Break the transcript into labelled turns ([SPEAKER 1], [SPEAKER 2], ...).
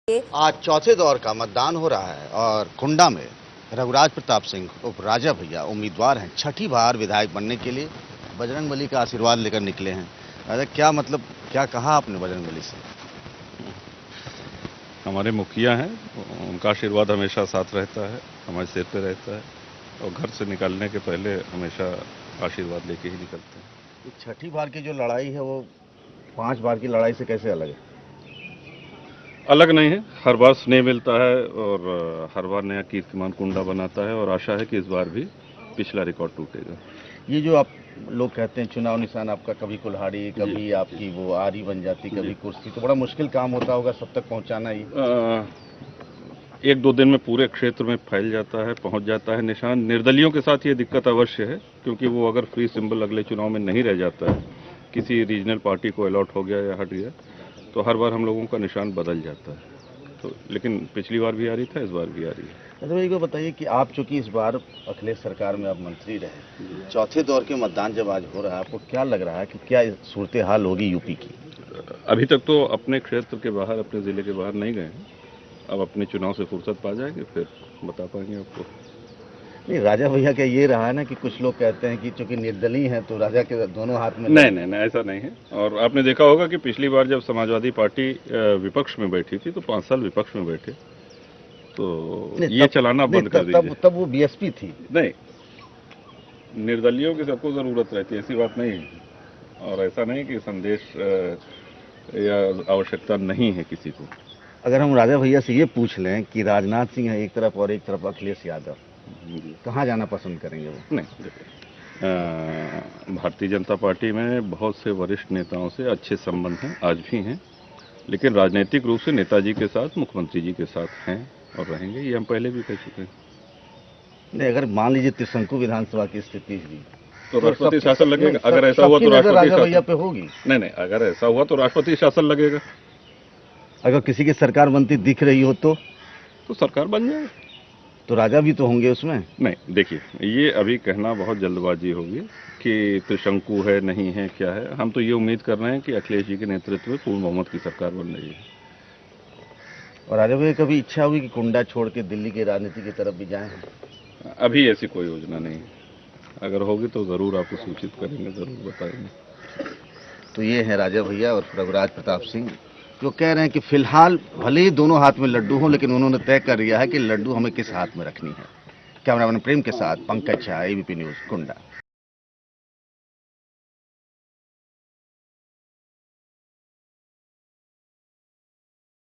[SPEAKER 1] आज चौथे दौर का मतदान हो रहा है और कुंडा में रघुराज प्रताप सिंह उर्फ राजा भैया उम्मीदवार हैं। छठी बार विधायक बनने के लिए बजरंगबली का आशीर्वाद लेकर निकले हैं। अरे क्या मतलब, क्या कहा आपने बजरंगबली से?
[SPEAKER 2] हमारे मुखिया हैं, उनका आशीर्वाद हमेशा साथ रहता है, हमारे सिर पे रहता है और घर से निकलने के पहले हमेशा आशीर्वाद लेके ही निकलते हैं।
[SPEAKER 1] छठी बार की जो लड़ाई है वो 5 बार की लड़ाई से कैसे अलग है?
[SPEAKER 2] अलग नहीं है, हर बार स्नेह मिलता है और हर बार नया कीर्तिमान कुंडा बनाता है और आशा है कि इस बार भी पिछला रिकॉर्ड टूटेगा।
[SPEAKER 1] ये जो आप लोग कहते हैं चुनाव निशान आपका कभी कुल्हाड़ी, कभी आपकी वो आरी बन जाती, कभी कुर्सी, तो बड़ा मुश्किल काम होता होगा सब तक पहुंचाना ही।
[SPEAKER 2] 1-2 दिन में पूरे क्षेत्र में फैल जाता है, पहुंच जाता है निशान। निर्दलियों के साथ ये दिक्कत अवश्य है, क्योंकि वो अगर फ्री सिंबल अगले चुनाव में नहीं रह जाता है, किसी रीजनल पार्टी को अलॉट हो गया या हट गया, तो हर बार हम लोगों का निशान बदल जाता है। तो लेकिन पिछली बार भी आ रही था, इस बार भी आ रही है।
[SPEAKER 1] तो भाई को बताइए कि आप चूंकि इस बार अखिलेश सरकार में आप मंत्री रहे, चौथे दौर के मतदान जब आज हो रहा है, आपको क्या लग रहा है कि क्या सूरत हाल होगी यूपी की?
[SPEAKER 2] अभी तक तो अपने क्षेत्र के बाहर, अपने ज़िले के बाहर नहीं गए हैं। अब अपने चुनाव से फुर्सत पा जाएंगे, फिर बता पाएंगे आपको।
[SPEAKER 1] नहीं, राजा भैया का ये रहा है ना कि कुछ लोग कहते हैं कि चूंकि निर्दलीय हैं तो राजा के दोनों हाथ में
[SPEAKER 2] नहीं, ऐसा नहीं है। और आपने देखा होगा कि पिछली बार जब समाजवादी पार्टी विपक्ष में बैठी थी तो 5 साल विपक्ष में बैठे, तो ये चलाना बंद कर दीजिए।
[SPEAKER 1] तब वो बीएसपी थी।
[SPEAKER 2] नहीं, निर्दलियों की सबको ज़रूरत रहती है, ऐसी बात नहीं है। और ऐसा नहीं कि संदेश या आवश्यकता नहीं है किसी को।
[SPEAKER 1] अगर हम राजा भैया से ये पूछ लें कि राजनाथ सिंह है एक तरफ और एक तरफ अखिलेश यादव, कहाँ जाना पसंद करेंगे वो?
[SPEAKER 2] नहीं, देखिए, भारतीय जनता पार्टी में बहुत से वरिष्ठ नेताओं से अच्छे संबंध हैं, आज भी हैं, लेकिन राजनीतिक रूप से नेताजी के साथ, मुख्यमंत्री जी के साथ हैं और रहेंगे, ये हम पहले भी कह चुके हैं।
[SPEAKER 1] नहीं, अगर मान लीजिए त्रिशंकु विधानसभा की स्थिति हुई
[SPEAKER 2] तो राष्ट्रपति शासन लगेगा। अगर ऐसा हुआ तो राष्ट्रपति
[SPEAKER 1] शासन पे होगी।
[SPEAKER 2] नहीं, अगर ऐसा हुआ तो राष्ट्रपति शासन लगेगा।
[SPEAKER 1] अगर किसी की सरकार बनती दिख रही हो तो
[SPEAKER 2] सरकार बन जाए,
[SPEAKER 1] तो राजा भी तो होंगे उसमें।
[SPEAKER 2] नहीं, देखिए, ये अभी कहना बहुत जल्दबाजी होगी कि त्रिशंकु है, नहीं है, क्या है। हम तो ये उम्मीद कर रहे हैं कि अखिलेश जी के नेतृत्व में पूर्ण बहुमत की सरकार बन रही है।
[SPEAKER 1] और राजा भैया कभी इच्छा होगी कि कुंडा छोड़ के दिल्ली की राजनीति की तरफ भी जाएं?
[SPEAKER 2] अभी ऐसी कोई योजना नहीं है, अगर होगी तो ज़रूर आपको सूचित करेंगे, ज़रूर बताएंगे।
[SPEAKER 1] तो ये है राजा भैया और रघुराज प्रताप सिंह, जो कह रहे हैं कि फिलहाल भले ही दोनों हाथ में लड्डू हों, लेकिन उन्होंने तय कर लिया है कि लड्डू हमें किस हाथ में रखनी है। कैमरामैन प्रेम के साथ पंकज झा, एबीपी न्यूज़, कुंडा।